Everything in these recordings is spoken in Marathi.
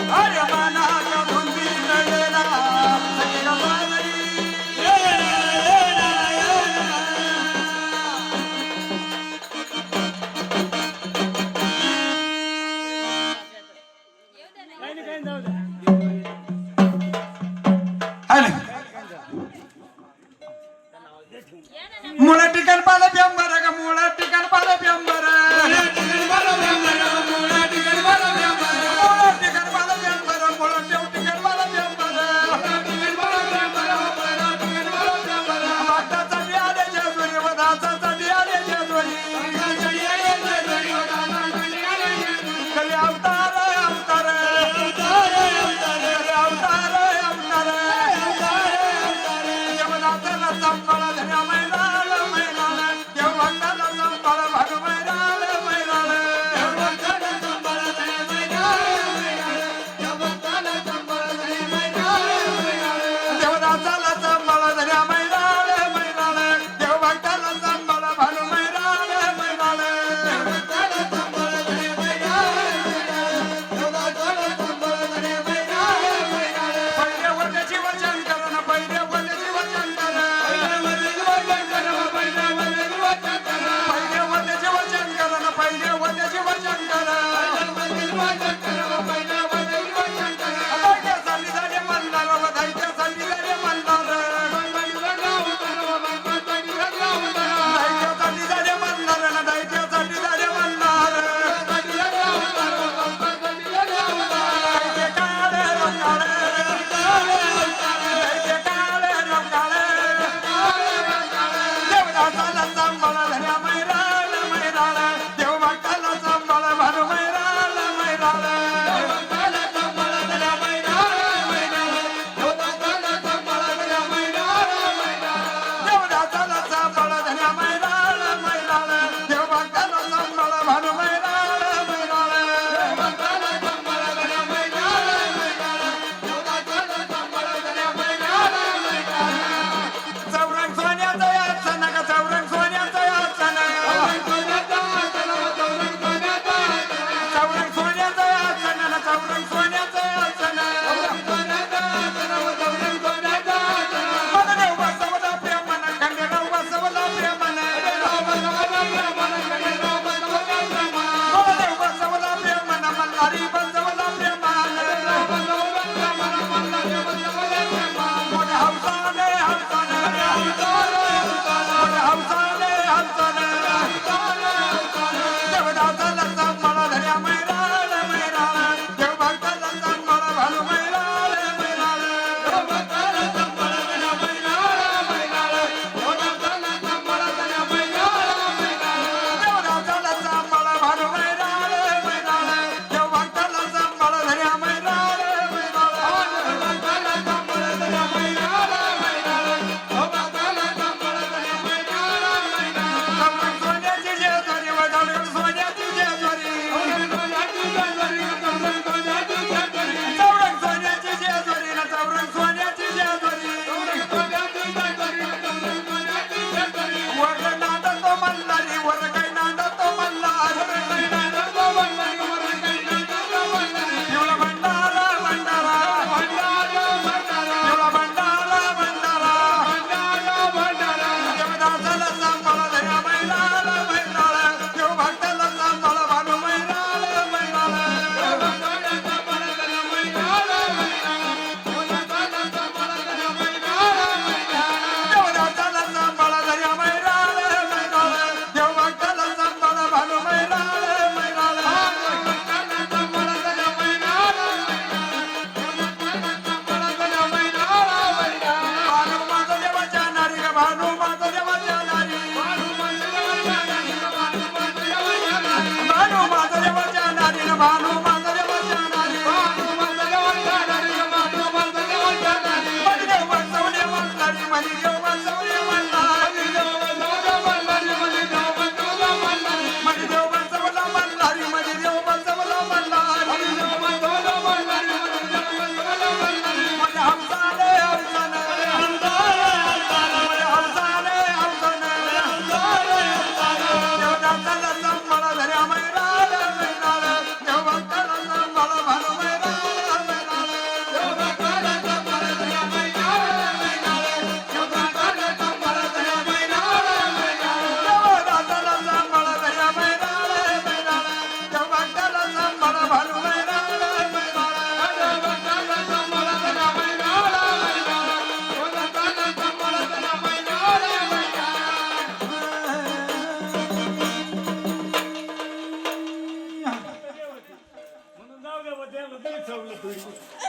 अरे मनाच्या धुंदीत येणा सखीला बाई. मुळा ठिकाण पाला प्यांबर ग मुळा ठिकाण पाला प्यांबर मुळा ठिकाण पाला प्यांबर मुळा ठिकाण पाला प्यांबर मुळा ठिकाण पाला प्यांबर मुळा ठिकाण पाला प्यांबर मुळा ठिकाण पाला प्यांबर मुळा ठिकाण पाला प्यांबर भक्तासाठी आले जेजुरी वदासाठी आले जेजुरी भक्तासाठी आले जेजुरी वदासाठी आले जेजुरी कली अवतार अवतार अवतार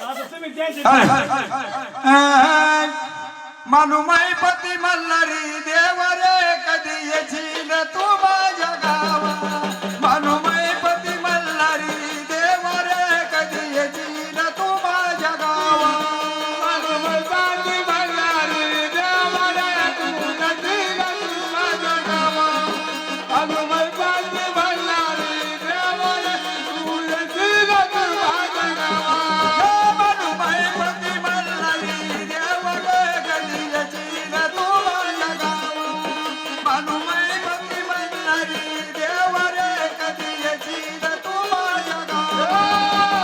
आता तुम्ही त्यांचे मानुमाई पती मल्हारी देव रे कधी येशील तू माझ्या गावा मानुमाई पती मल्हारी देव रे कधी येशील तू माझ्या गावा मानुमाई पती मल्हारी देव रे तू येशील तू माझ्या गावा मानुमाई पती मल्हारी देव रे तू येशील तू माझ्या गावा मानुमाई पती मल्हारी देव रे कधी येशील तू माझ्या गावा मानुमाई पती मल्हारी देव रे कधी येशील तू माझ्या गावा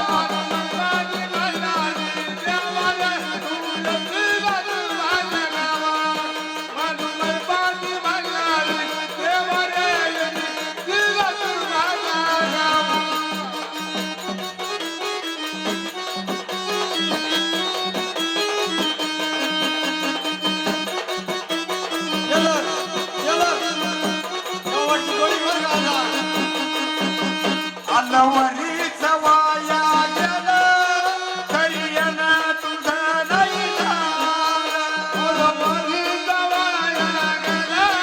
मानुमाई पती मल्हारी देव रे तू येशील तू माझ्या गावा मानुमाई पती मल्हारी देव रे येशील तू माझ्या गावा अलवरीच वाया गेलं तरी येणं तुझं नाही झालं अलवरीच वाया गेलं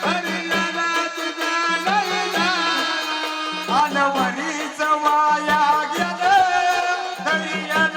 तरी येणं तुझं नाही झालं अलवरीच वाया गेलं तरी येणं